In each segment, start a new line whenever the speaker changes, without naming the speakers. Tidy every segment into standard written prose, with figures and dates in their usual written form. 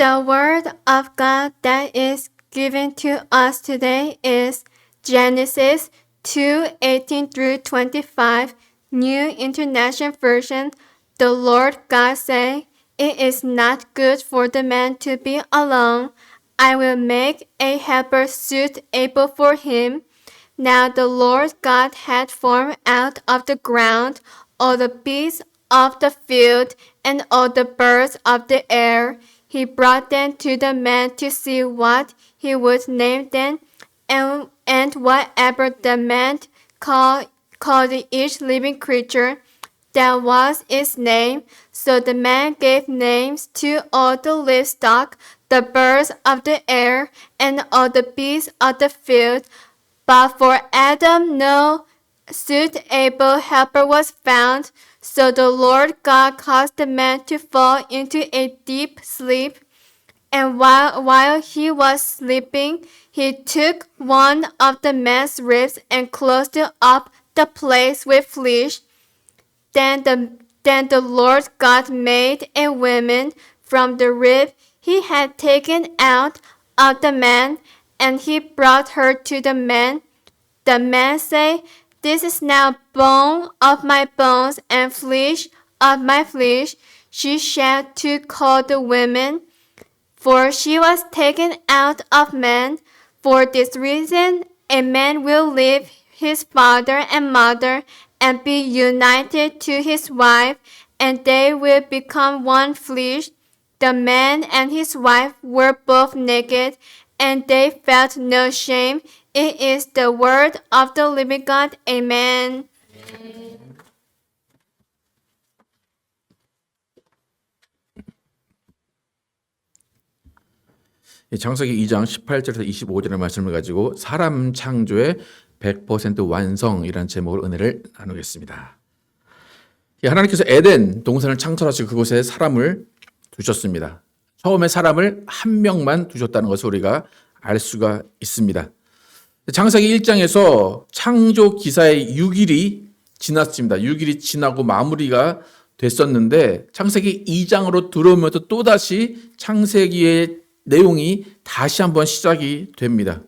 The word of God that is given to us today is Genesis 2:18 through 25, New International Version. The Lord God said, "It is not good for the man to be alone. I will make a helper suitable for him." Now the Lord God had formed out of the ground all the beasts of the field and all the birds of the air. He brought them to the man to see what he would name them, and whatever the man called each living creature, that was its name. So the man gave names to all the livestock, the birds of the air, and all the beasts of the field. But for Adam no suitable helper was found. So the Lord God caused the man to fall into a deep sleep. And while he was sleeping, he took one of the man's ribs and closed up the place with flesh. Then the Lord God made a woman from the rib he had taken out of the man, and he brought her to the man. The man said, "This is now bone of my bones and flesh of my flesh. She shall to call the woman, for she was taken out of man. For this reason, a man will leave his father and mother and be united to his wife, and they will become one flesh." The man and his wife were both naked, and they felt no shame. It is the word of the living God. Amen.
창세기 2장 18절에서 25절의 말씀을 가지고 사람 창조의 100% 완성이라는 제목으로 은혜를 나누겠습니다. 하나님께서 에덴 동산을 창설하시고 그곳에 사람을 두셨습니다. 처음에 사람을 한 명만 두셨다는 것을 우리가 알 수가 있습니다. 창세기 1장에서 창조 기사의 6일이 지났습니다. 6일이 지나고 마무리가 됐었는데 창세기 2장으로 들어오면서 또다시 창세기의 내용이 다시 한번 시작이 됩니다.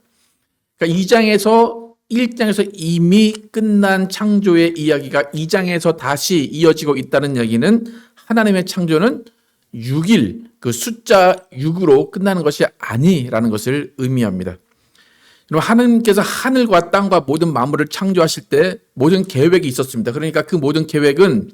그러니까 1장에서 이미 끝난 창조의 이야기가 2장에서 다시 이어지고 있다는 얘기는 하나님의 창조는 6일, 그 숫자 6으로 끝나는 것이 아니라는 것을 의미합니다. 하나님께서 하늘과 땅과 모든 만물을 창조하실 때 모든 계획이 있었습니다. 그러니까 그 모든 계획은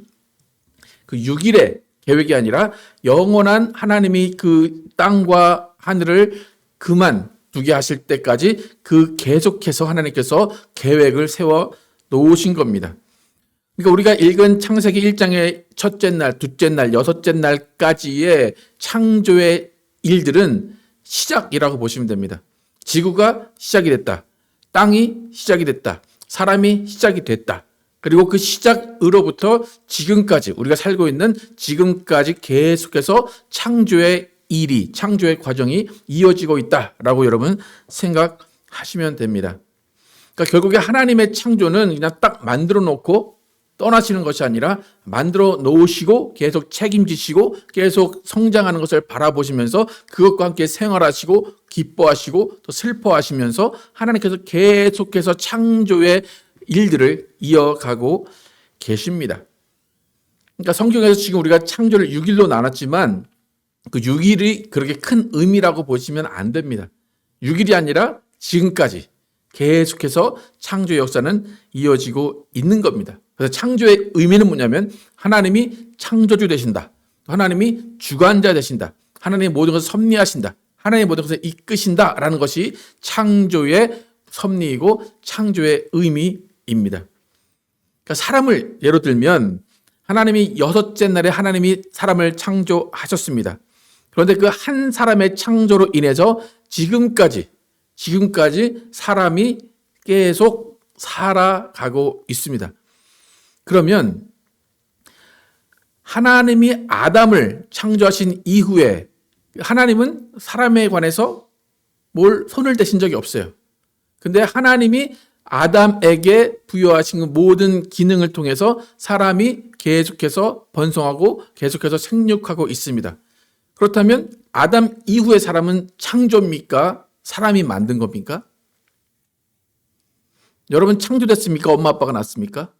그 6일의 계획이 아니라 영원한 하나님이 그 땅과 하늘을 그만두게 하실 때까지 그 계속해서 하나님께서 계획을 세워 놓으신 겁니다. 그러니까 우리가 읽은 창세기 1장의 첫째 날, 둘째 날, 여섯째 날까지의 창조의 일들은 시작이라고 보시면 됩니다. 지구가 시작이 됐다. 땅이 시작이 됐다. 사람이 시작이 됐다. 그리고 그 시작으로부터 지금까지 우리가 살고 있는 지금까지 계속해서 창조의 일이, 창조의 과정이 이어지고 있다라고 여러분 생각하시면 됩니다. 그러니까 결국에 하나님의 창조는 그냥 딱 만들어 놓고 떠나시는 것이 아니라 만들어 놓으시고 계속 책임지시고 계속 성장하는 것을 바라보시면서 그것과 함께 생활하시고 기뻐하시고 또 슬퍼하시면서 하나님께서 계속해서 창조의 일들을 이어가고 계십니다. 그러니까 성경에서 지금 우리가 창조를 6일로 나눴지만 그 6일이 그렇게 큰 의미라고 보시면 안 됩니다. 6일이 아니라 지금까지 계속해서 창조의 역사는 이어지고 있는 겁니다. 그래서 창조의 의미는 뭐냐면 하나님이 창조주 되신다. 하나님이 주관자 되신다. 하나님이 모든 것을 섭리하신다. 하나님이 모든 것을 이끄신다라는 것이 창조의 섭리이고 창조의 의미입니다. 그러니까 사람을 예로 들면 하나님이 여섯째 날에 하나님이 사람을 창조하셨습니다. 그런데 그 한 사람의 창조로 인해서 지금까지 사람이 계속 살아가고 있습니다. 그러면 하나님이 아담을 창조하신 이후에 하나님은 사람에 관해서 손을 대신 적이 없어요. 근데 하나님이 아담에게 부여하신 모든 기능을 통해서 사람이 계속해서 번성하고 계속해서 생육하고 있습니다. 그렇다면 아담 이후의 사람은 창조입니까? 사람이 만든 겁니까? 여러분 창조됐습니까? 엄마 아빠가 낳았습니까?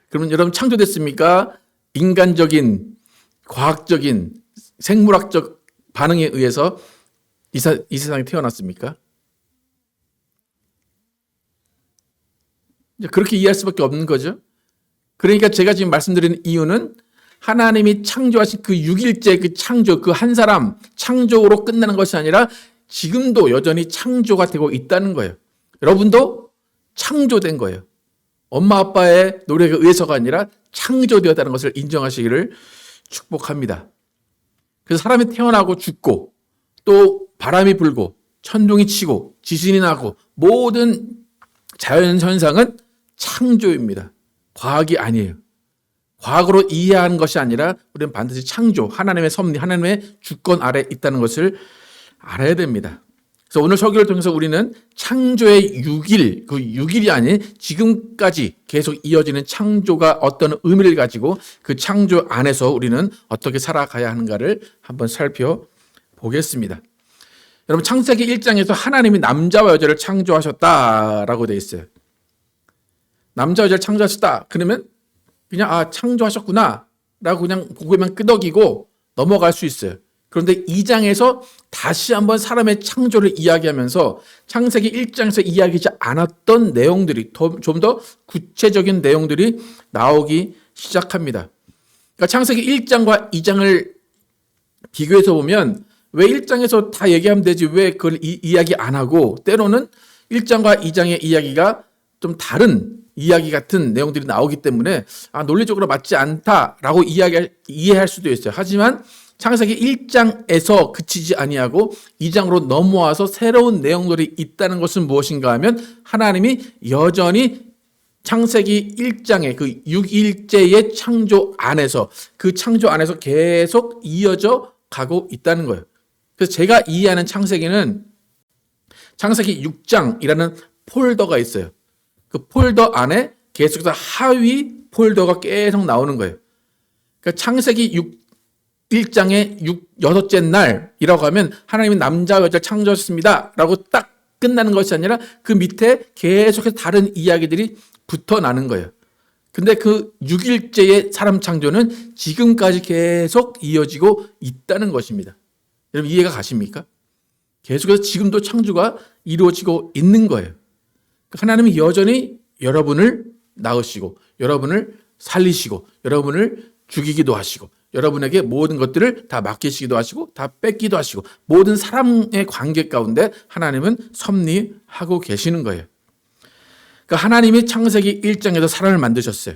그러면 여러분 창조됐습니까? 인간적인, 과학적인, 생물학적 반응에 의해서 이 세상에 태어났습니까? 이제 그렇게 이해할 수밖에 없는 거죠. 그러니까 제가 지금 말씀드리는 이유는 하나님이 창조하신 그 6일째 그 창조, 그 한 사람 창조로 끝나는 것이 아니라 지금도 여전히 창조가 되고 있다는 거예요. 여러분도 창조된 거예요. 엄마 아빠의 노력에 의해서가 아니라 창조되었다는 것을 인정하시기를 축복합니다. 그래서 사람이 태어나고 죽고 또 바람이 불고 천둥이 치고 지진이 나고 모든 자연 현상은 창조입니다. 과학이 아니에요. 과학으로 이해하는 것이 아니라 우리는 반드시 창조, 하나님의 섭리, 하나님의 주권 아래 있다는 것을 알아야 됩니다. 그래서 오늘 설교를 통해서 우리는 창조의 6일, 그 6일이 아닌 지금까지 계속 이어지는 창조가 어떤 의미를 가지고 그 창조 안에서 우리는 어떻게 살아가야 하는가를 한번 살펴보겠습니다. 여러분 창세기 1장에서 하나님이 남자와 여자를 창조하셨다라고 되어 있어요. 남자 여자를 창조하셨다. 그러면 그냥 창조하셨구나 라고 그냥 고개만 끄덕이고 넘어갈 수 있어요. 그런데 2장에서 다시 한번 사람의 창조를 이야기하면서 창세기 1장에서 이야기하지 않았던 내용들이 좀 더 구체적인 내용들이 나오기 시작합니다. 그러니까 창세기 1장과 2장을 비교해서 보면 왜 1장에서 다 얘기하면 되지 왜 그걸 이야기 안 하고 때로는 1장과 2장의 이야기가 좀 다른 이야기 같은 내용들이 나오기 때문에 논리적으로 맞지 않다라고 이해할 수도 있어요. 하지만 창세기 1장에서 그치지 아니하고 2장으로 넘어와서 새로운 내용들이 있다는 것은 무엇인가 하면 하나님이 여전히 창세기 1장의 그 6일째의 창조 안에서 그 창조 안에서 계속 이어져 가고 있다는 거예요. 그래서 제가 이해하는 창세기는 창세기 6장이라는 폴더가 있어요. 그 폴더 안에 계속해서 하위 폴더가 계속 나오는 거예요. 그러니까 창세기 1장의 6째 날이라고 하면 하나님이 남자와 여자를 창조하셨습니다 라고 딱 끝나는 것이 아니라 그 밑에 계속해서 다른 이야기들이 붙어나는 거예요. 근데 그 6일째의 사람 창조는 지금까지 계속 이어지고 있다는 것입니다. 여러분 이해가 가십니까? 계속해서 지금도 창조가 이루어지고 있는 거예요. 하나님이 여전히 여러분을 낳으시고 여러분을 살리시고 여러분을 죽이기도 하시고 여러분에게 모든 것들을 다 맡기시기도 하시고 다 뺏기도 하시고 모든 사람의 관계 가운데 하나님은 섭리하고 계시는 거예요. 그러니까 하나님이 창세기 1장에서 사람을 만드셨어요.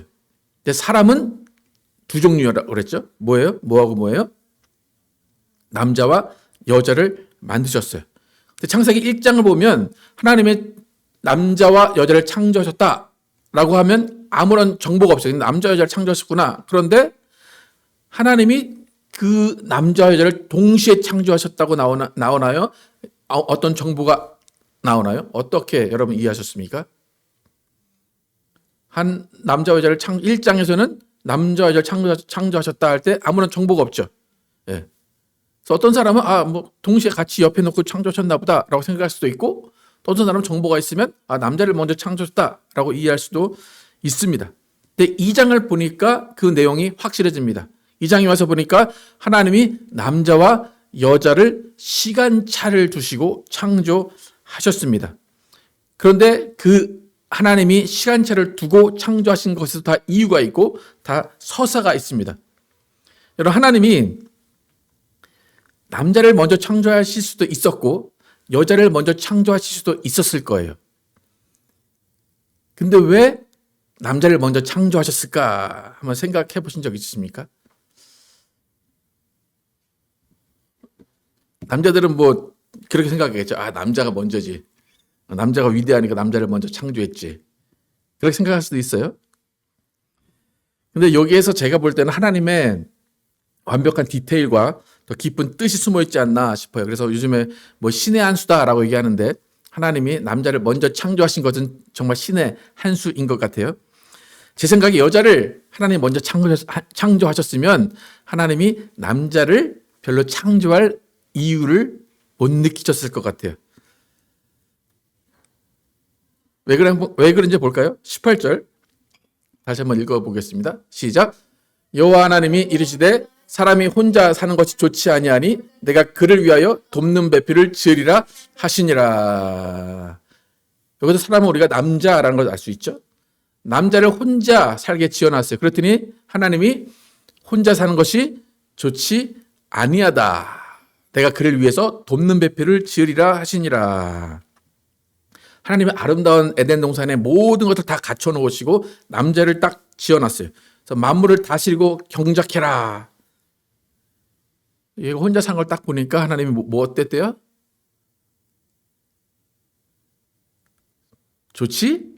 근데 사람은 두 종류라고 그랬죠. 뭐예요? 뭐하고 뭐예요? 남자와 여자를 만드셨어요. 근데 창세기 1장을 보면 하나님의 남자와 여자를 창조하셨다라고 하면 아무런 정보가 없어요. 남자 여자를 창조하셨구나. 그런데 하나님이 그 남자와 여자를 동시에 창조하셨다고 나오나요? 어떤 정보가 나오나요? 어떻게 여러분 이해하셨습니까? 한 남자와 여자를 1장에서는 남자와 여자를 창조하셨다 할 때 아무런 정보가 없죠. 예. 그래서 어떤 사람은 동시에 같이 옆에 놓고 창조하셨나 보다라고 생각할 수도 있고 또 어떤 사람은 정보가 있으면 남자를 먼저 창조했다라고 이해할 수도 있습니다. 근데 2장을 보니까 그 내용이 확실해집니다. 2장에 와서 보니까 하나님이 남자와 여자를 시간차를 두시고 창조하셨습니다. 그런데 그 하나님이 시간차를 두고 창조하신 것에도 다 이유가 있고 다 서사가 있습니다. 여러분 하나님이 남자를 먼저 창조하실 수도 있었고 여자를 먼저 창조하실 수도 있었을 거예요. 근데 왜 남자를 먼저 창조하셨을까? 한번 생각해 보신 적 있으십니까? 남자들은 그렇게 생각하겠죠. 남자가 먼저지. 남자가 위대하니까 남자를 먼저 창조했지. 그렇게 생각할 수도 있어요. 근데 여기에서 제가 볼 때는 하나님의 완벽한 디테일과 더 깊은 뜻이 숨어 있지 않나 싶어요. 그래서 요즘에 신의 한 수다라고 얘기하는데 하나님이 남자를 먼저 창조하신 것은 정말 신의 한 수인 것 같아요. 제 생각에 여자를 하나님이 먼저 창조하셨으면 하나님이 남자를 별로 창조할 이유를 못 느끼셨을 것 같아요. 왜 그런지 볼까요? 18절 다시 한번 읽어보겠습니다. 시작. 여호와 하나님이 이르시되 사람이 혼자 사는 것이 좋지 아니하니 내가 그를 위하여 돕는 배필을 지으리라 하시니라. 여기서 사람은 우리가 남자라는 걸 알 수 있죠. 남자를 혼자 살게 지어놨어요. 그랬더니 하나님이 혼자 사는 것이 좋지 아니하다. 내가 그를 위해서 돕는 배필을 지으리라 하시니라. 하나님의 아름다운 에덴 동산에 모든 것을 다 갖춰 놓으시고 남자를 딱 지어놨어요. 그래서 만물을 다스리고 경작해라. 얘가 혼자 산 걸 딱 보니까 하나님이 뭐 어땠대요? 좋지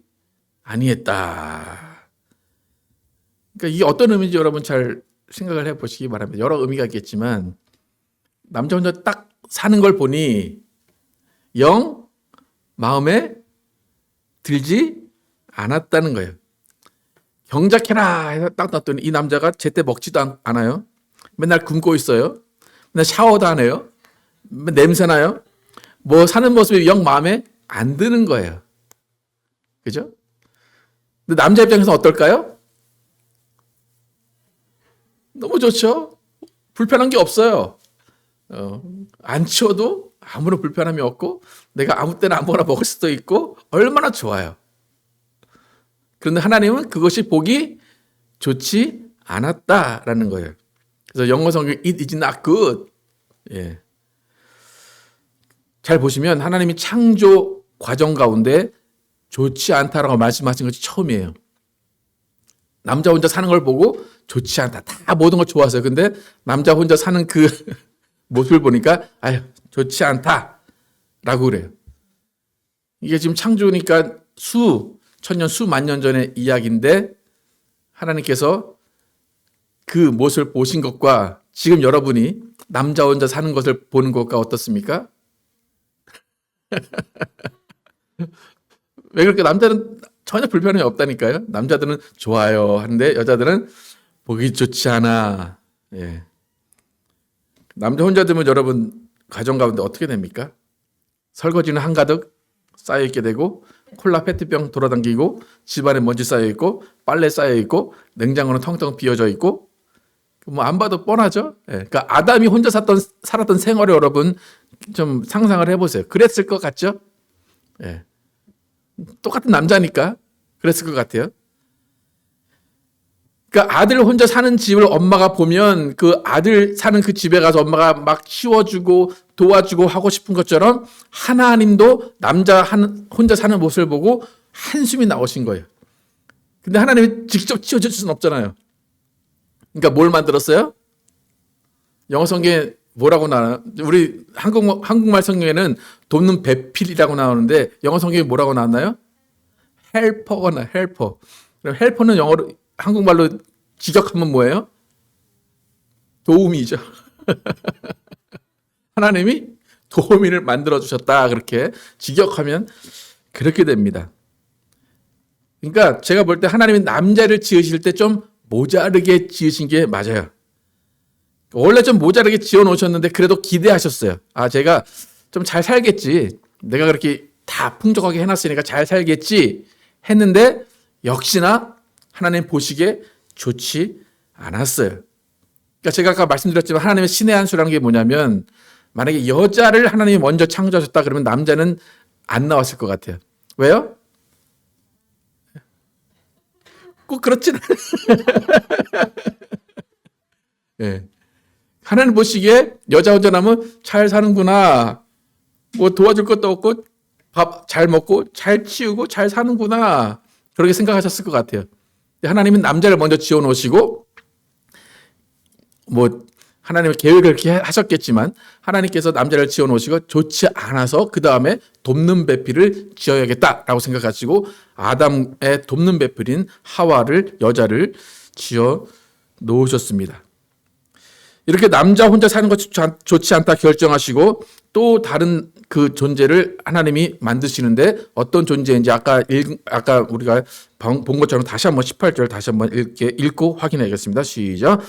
아니했다. 그러니까 이게 어떤 의미인지 여러분 잘 생각을 해보시기 바랍니다. 여러 의미가 있겠지만 남자 혼자 딱 사는 걸 보니 영 마음에 들지 않았다는 거예요. 경작해라 해서 딱 놨더니 이 남자가 제때 먹지도 않아요. 맨날 굶고 있어요. 맨날 샤워도 안 해요. 냄새 나요. 뭐 사는 모습이 영 마음에 안 드는 거예요. 그죠? 근데 남자 입장에서 어떨까요? 너무 좋죠? 불편한 게 없어요. 안 치워도 아무런 불편함이 없고 내가 아무 때나 아무거나 먹을 수도 있고 얼마나 좋아요. 그런데 하나님은 그것이 보기 좋지 않았다라는 거예요. 그래서 영어 성경 it is not good. 예. 잘 보시면 하나님이 창조 과정 가운데 좋지 않다라고 말씀하신 것이 처음이에요. 남자 혼자 사는 걸 보고 좋지 않다. 다 모든 걸 좋았어요. 근데 남자 혼자 사는 그 모습을 보니까 아유 좋지 않다라고 그래요. 이게 지금 창조니까 천년 수만 년 전의 이야기인데 하나님께서 그 모습을 보신 것과 지금 여러분이 남자 혼자 사는 것을 보는 것과 어떻습니까? 왜 그렇게 남자는 전혀 불편함이 없다니까요. 남자들은 좋아요 하는데 여자들은 보기 좋지 않아. 예. 남자 혼자 두면 여러분 가정 가운데 어떻게 됩니까? 설거지는 한가득 쌓여있게 되고 콜라 페트병 돌아다니고 집안에 먼지 쌓여있고 빨래 쌓여있고 냉장고는 텅텅 비어져 있고 뭐 안 봐도 뻔하죠. 예. 그러니까 아담이 혼자 살았던 생활을 여러분 좀 상상을 해보세요. 그랬을 것 같죠? 예. 똑같은 남자니까 그랬을 것 같아요. 그러니까 아들 혼자 사는 집을 엄마가 보면 그 아들 사는 그 집에 가서 엄마가 막 치워주고 도와주고 하고 싶은 것처럼 하나님도 남자 혼자 사는 모습을 보고 한숨이 나오신 거예요. 근데 하나님이 직접 치워줄 수는 없잖아요. 그러니까 뭘 만들었어요? 영어 성경에 뭐라고 나와요? 우리 한국말 성경에는 돕는 배필이라고 나오는데 영어 성경에 뭐라고 나왔나요? 헬퍼가 나와요. 헬퍼. 그럼 헬퍼는 영어로 한국말로 직역하면 뭐예요? 도우미죠. 하나님이 도우미를 만들어 주셨다. 그렇게 직역하면 그렇게 됩니다. 그러니까 제가 볼 때 하나님이 남자를 지으실 때 좀 모자르게 지으신 게 맞아요. 원래 좀 모자르게 지어 놓으셨는데 그래도 기대하셨어요. 아, 제가 좀 잘 살겠지. 내가 그렇게 다 풍족하게 해놨으니까 잘 살겠지 했는데 역시나 하나님 보시기에 좋지 않았어요. 그러니까 제가 아까 말씀드렸지만 하나님의 신의 한 수라는 게 뭐냐면 만약에 여자를 하나님이 먼저 창조하셨다 그러면 남자는 안 나왔을 것 같아요. 왜요? 꼭 그렇진 않아요. 네. 하나님 보시기에 여자 혼자 나면 잘 사는구나. 뭐 도와줄 것도 없고 밥 잘 먹고 잘 치우고 잘 사는구나. 그렇게 생각하셨을 것 같아요. 하나님은 남자를 먼저 지어 놓으시고 뭐 하나님의 계획을 그렇게 하셨겠지만 하나님께서 남자를 지어 놓으시고 좋지 않아서 그 다음에 돕는 배필을 지어야겠다라고 생각하시고 아담의 돕는 배필인 하와를 여자를 지어 놓으셨습니다. 이렇게 남자 혼자 사는 것이 좋지 않다 결정하시고 또 다른 그 존재를 하나님이 만드시는데 어떤 존재인지 아까 우리가 본 것처럼 다시 한번 18절 다시 한번 읽고 확인하겠습니다. 시작.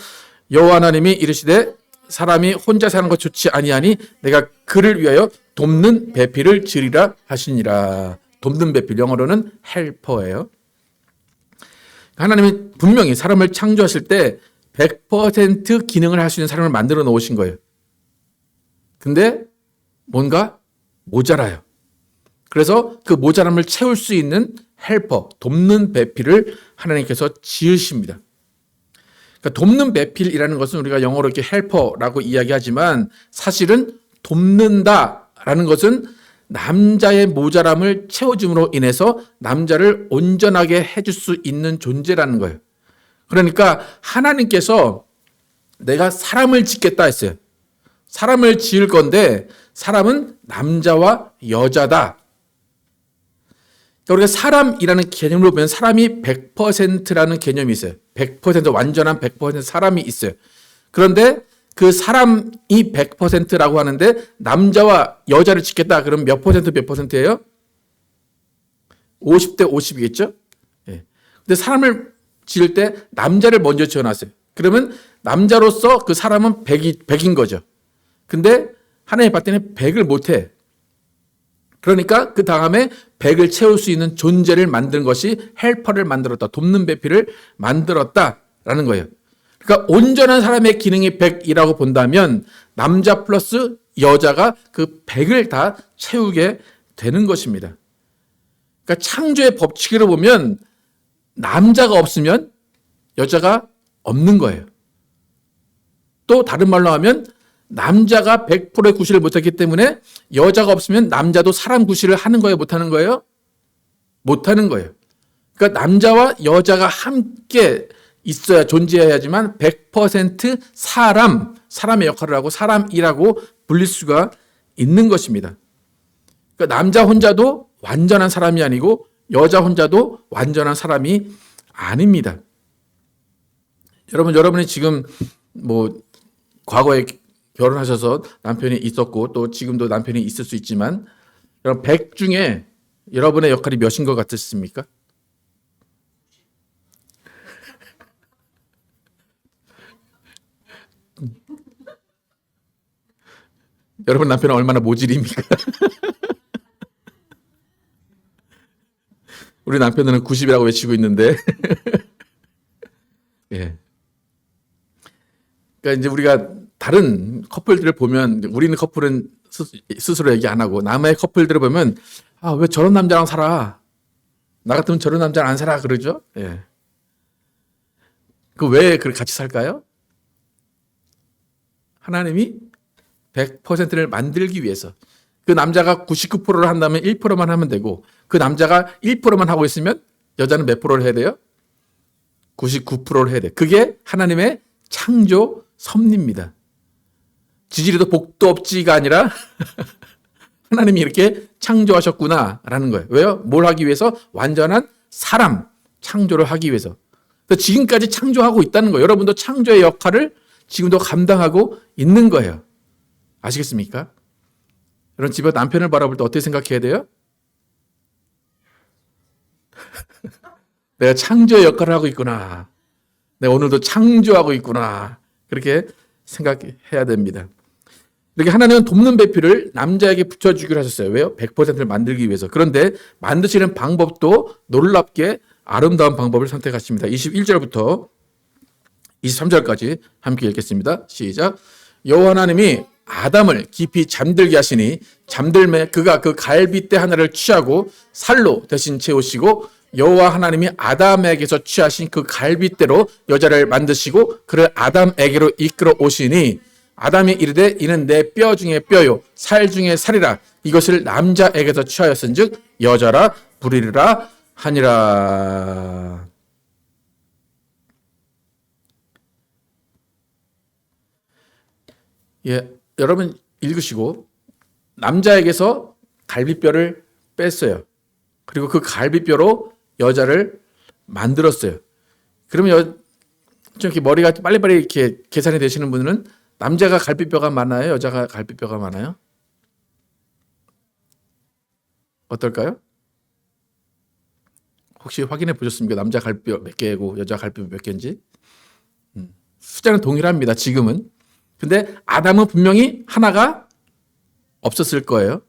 여호와 하나님이 이르시되 사람이 혼자 사는 것 좋지 아니하니 내가 그를 위하여 돕는 배필을 지으리라 하시니라. 돕는 배필 영어로는 헬퍼예요. 하나님이 분명히 사람을 창조하실 때 100% 기능을 할 수 있는 사람을 만들어 놓으신 거예요. 근데 뭔가 모자라요. 그래서 그 모자람을 채울 수 있는 헬퍼, 돕는 배필을 하나님께서 지으십니다. 그러니까 돕는 배필이라는 것은 우리가 영어로 이렇게 헬퍼라고 이야기하지만 사실은 돕는다라는 것은 남자의 모자람을 채워줌으로 인해서 남자를 온전하게 해줄 수 있는 존재라는 거예요. 그러니까 하나님께서 내가 사람을 짓겠다 했어요. 사람을 지을 건데 사람은 남자와 여자다. 그러니까 우리가 사람이라는 개념으로 보면 사람이 100%라는 개념이 있어요. 100% 완전한 100% 사람이 있어요. 그런데 그 사람이 100%라고 하는데 남자와 여자를 짓겠다 그러면 몇 %예요? 50대 50이겠죠? 예. 근데 사람을 지을 때 남자를 먼저 지어놨어요. 그러면 남자로서 그 사람은 100인 거죠. 근데 하나님 봤을 때는 100을 못해. 그러니까 그 다음에 100을 채울 수 있는 존재를 만든 것이 헬퍼를 만들었다. 돕는 배필을 만들었다라는 거예요. 그러니까 온전한 사람의 기능이 100이라고 본다면 남자 플러스 여자가 그 100을 다 채우게 되는 것입니다. 그러니까 창조의 법칙으로 보면 남자가 없으면 여자가 없는 거예요. 또 다른 말로 하면 남자가 100%의 구실을 못했기 때문에 여자가 없으면 남자도 사람 구실을 하는 거예요? 못하는 거예요? 못하는 거예요. 그러니까 남자와 여자가 함께 있어야 존재해야지만 100% 사람의 역할을 하고 사람이라고 불릴 수가 있는 것입니다. 그러니까 남자 혼자도 완전한 사람이 아니고 여자 혼자도 완전한 사람이 아닙니다. 여러분이 지금 과거에 결혼하셔서 남편이 있었고 또 지금도 남편이 있을 수 있지만 여러분 100 중에 여러분의 역할이 몇인 것 같으십니까? 여러분 남편은 얼마나 모질입니까? 우리 남편은 90이라고 외치고 있는데 예. 그러니까 이제 우리가 다른 커플들을 보면 우리는 커플은 스스로 얘기 안 하고 남의 커플들을 보면 왜 저런 남자랑 살아? 나 같으면 저런 남자랑 안 살아 그러죠? 예. 그 왜 같이 살까요? 하나님이 100%를 만들기 위해서 그 남자가 99%를 한다면 1%만 하면 되고 그 남자가 1%만 하고 있으면 여자는 몇 프로를 해야 돼요? 99%를 해야 돼. 그게 하나님의 창조 섭리입니다. 지지리도 복도 없지가 아니라 하나님이 이렇게 창조하셨구나라는 거예요. 왜요? 뭘 하기 위해서? 완전한 사람 창조를 하기 위해서. 지금까지 창조하고 있다는 거예요. 여러분도 창조의 역할을 지금도 감당하고 있는 거예요. 아시겠습니까? 여러분 집에 남편을 바라볼 때 어떻게 생각해야 돼요? 내가 창조의 역할을 하고 있구나. 내가 오늘도 창조하고 있구나. 그렇게 생각해야 됩니다. 이렇게 하나님은 돕는 배필을 남자에게 붙여주기로 하셨어요. 왜요? 100%를 만들기 위해서. 그런데 만드시는 방법도 놀랍게 아름다운 방법을 선택하십니다. 21절부터 23절까지 함께 읽겠습니다. 시작. 여호와 하나님이 아담을 깊이 잠들게 하시니 잠들매 그가 그 갈빗대 하나를 취하고 살로 대신 채우시고 여호와 하나님이 아담에게서 취하신 그 갈빗대로 여자를 만드시고 그를 아담에게로 이끌어 오시니 아담이 이르되 이는 내 뼈 중에 뼈요 살 중에 살이라 이것을 남자에게서 취하였은즉 여자라 부르리라 하니라. 예, 여러분 읽으시고 남자에게서 갈비뼈를 뺐어요. 그리고 그 갈비뼈로 여자를 만들었어요. 그러면 좀 이렇게 머리가 빨리빨리 이렇게 계산이 되시는 분은 남자가 갈비뼈가 많아요? 여자가 갈비뼈가 많아요? 어떨까요? 혹시 확인해 보셨습니까? 남자 갈비뼈 몇 개고 여자 갈비뼈 몇 개인지? 숫자는 동일합니다. 지금은. 근데 아담은 분명히 하나가 없었을 거예요.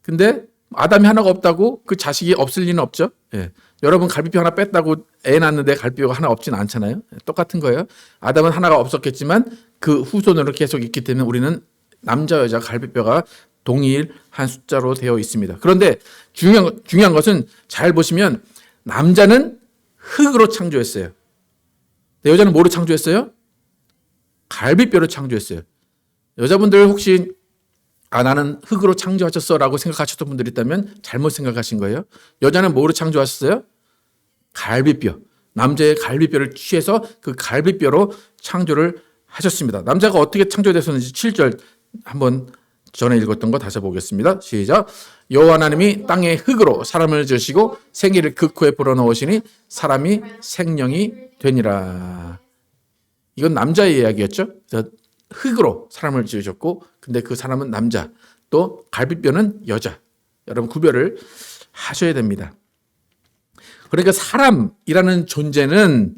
근데 아담이 하나가 없다고 그 자식이 없을 리는 없죠. 예. 여러분 갈비뼈 하나 뺐다고 애 낳았는데 갈비뼈가 하나 없지는 않잖아요. 똑같은 거예요. 아담은 하나가 없었겠지만 그 후손으로 계속 있기 때문에 우리는 남자 여자 갈비뼈가 동일한 숫자로 되어 있습니다. 그런데 중요한 것은 잘 보시면 남자는 흙으로 창조했어요. 여자는 뭐로 창조했어요? 갈비뼈로 창조했어요. 여자분들 혹시 나는 흙으로 창조하셨어라고 생각하셨던 분들이 있다면 잘못 생각하신 거예요. 여자는 뭐로 창조하셨어요? 갈비뼈. 남자의 갈비뼈를 취해서 그 갈비뼈로 창조를 하셨습니다. 남자가 어떻게 창조됐었는지 7절 한번 전에 읽었던 거 다시 보겠습니다. 시작. 여호와 하나님이 땅의 흙으로 사람을 지으시고 생기를 그 코에 불어넣으시니 사람이 생명이 되니라. 이건 남자의 이야기였죠. 그래서 흙으로 사람을 지으셨고 근데 그 사람은 남자, 또 갈비뼈는 여자. 여러분 구별을 하셔야 됩니다. 그러니까 사람이라는 존재는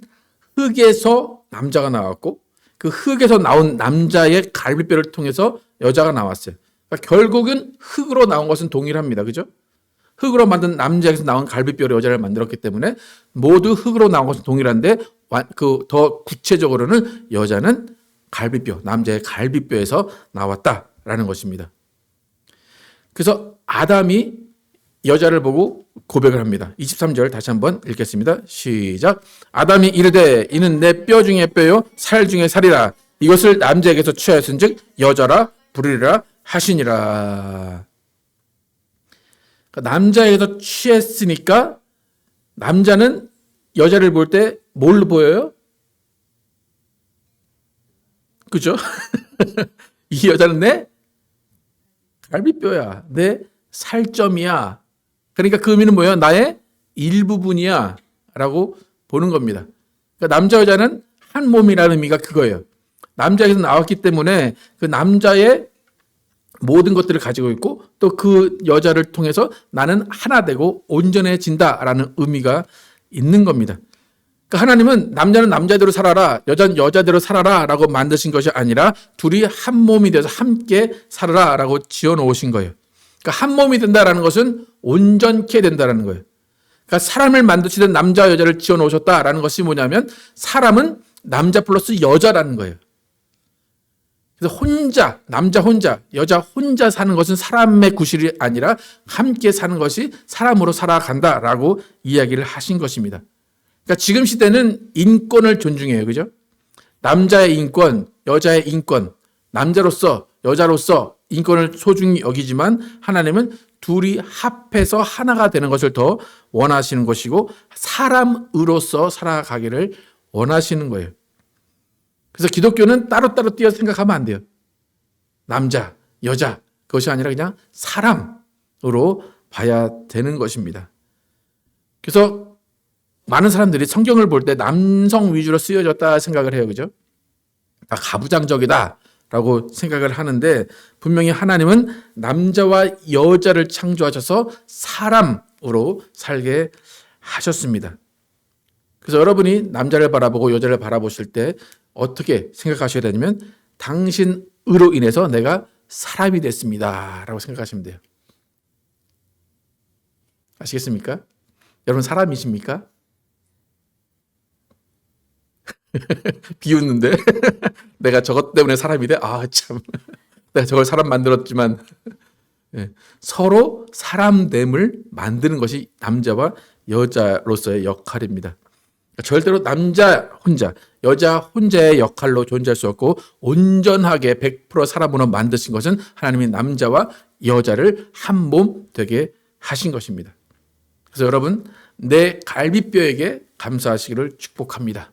흙에서 남자가 나왔고 그 흙에서 나온 남자의 갈비뼈를 통해서 여자가 나왔어요. 그러니까 결국은 흙으로 나온 것은 동일합니다. 그죠? 흙으로 만든 남자에서 나온 갈비뼈로 여자를 만들었기 때문에 모두 흙으로 나온 것은 동일한데 더 구체적으로는 여자는 갈비뼈, 남자의 갈비뼈에서 나왔다라는 것입니다. 그래서 아담이 여자를 보고 고백을 합니다. 23절 다시 한번 읽겠습니다. 시작. 아담이 이르되 이는 내 뼈 중에 뼈요 살 중에 살이라. 이것을 남자에게서 취하였은즉 여자라 부르리라 하시니라. 그러니까 남자에게서 취했으니까 남자는 여자를 볼 때 뭘로 보여요? 그죠? 이 여자는 내 갈비뼈야. 내 살점이야. 그러니까 그 의미는 뭐예요? 나의 일부분이야. 라고 보는 겁니다. 그러니까 남자 여자는 한 몸이라는 의미가 그거예요. 남자에게서 나왔기 때문에 그 남자의 모든 것들을 가지고 있고 또 그 여자를 통해서 나는 하나 되고 온전해진다라는 의미가 있는 겁니다. 그러니까 하나님은 남자는 남자대로 살아라, 여자는 여자대로 살아라 라고 만드신 것이 아니라 둘이 한 몸이 돼서 함께 살아라 라고 지어 놓으신 거예요. 그러니까 한 몸이 된다라는 것은 온전케 된다라는 거예요. 그러니까 사람을 만드시던 남자 여자를 지어 놓으셨다라는 것이 뭐냐면 사람은 남자 플러스 여자라는 거예요. 그래서 혼자, 남자 혼자, 여자 혼자 사는 것은 사람의 구실이 아니라 함께 사는 것이 사람으로 살아간다라고 이야기를 하신 것입니다. 그러니까 지금 시대는 인권을 존중해요. 그죠? 남자의 인권, 여자의 인권, 남자로서, 여자로서 인권을 소중히 여기지만 하나님은 둘이 합해서 하나가 되는 것을 더 원하시는 것이고 사람으로서 살아가기를 원하시는 거예요. 그래서 기독교는 따로따로 띄어서 생각하면 안 돼요. 남자, 여자, 그것이 아니라 그냥 사람으로 봐야 되는 것입니다. 그래서 많은 사람들이 성경을 볼 때 남성 위주로 쓰여졌다 생각을 해요. 그죠? 다 가부장적이다 라고 생각을 하는데 분명히 하나님은 남자와 여자를 창조하셔서 사람으로 살게 하셨습니다. 그래서 여러분이 남자를 바라보고 여자를 바라보실 때 어떻게 생각하셔야 되냐면 당신으로 인해서 내가 사람이 됐습니다 라고 생각하시면 돼요. 아시겠습니까? 여러분 사람이십니까? 비웃는데 내가 저것 때문에 사람이 돼? 아 참 내가 저걸 사람 만들었지만 서로 사람됨을 만드는 것이 남자와 여자로서의 역할입니다. 절대로 남자 혼자, 여자 혼자의 역할로 존재할 수 없고 온전하게 100% 사람으로 만드신 것은 하나님이 남자와 여자를 한 몸 되게 하신 것입니다. 그래서 여러분 내 갈비뼈에게 감사하시기를 축복합니다.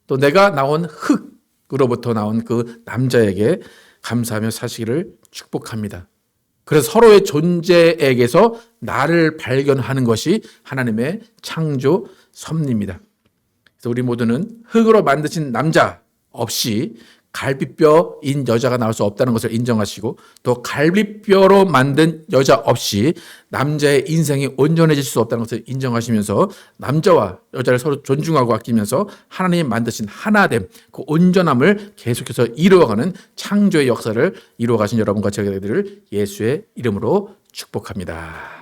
또 내가 나온 흙으로부터 나온 그 남자에게 감사하며 사시기를 축복합니다. 그래서 서로의 존재에게서 나를 발견하는 것이 하나님의 창조 섭리입니다. 그래서 우리 모두는 흙으로 만드신 남자 없이 갈비뼈인 여자가 나올 수 없다는 것을 인정하시고 또 갈비뼈로 만든 여자 없이 남자의 인생이 온전해질 수 없다는 것을 인정하시면서 남자와 여자를 서로 존중하고 아끼면서 하나님이 만드신 하나됨, 그 온전함을 계속해서 이루어가는 창조의 역사를 이루어가신 여러분과 저희들을 예수의 이름으로 축복합니다.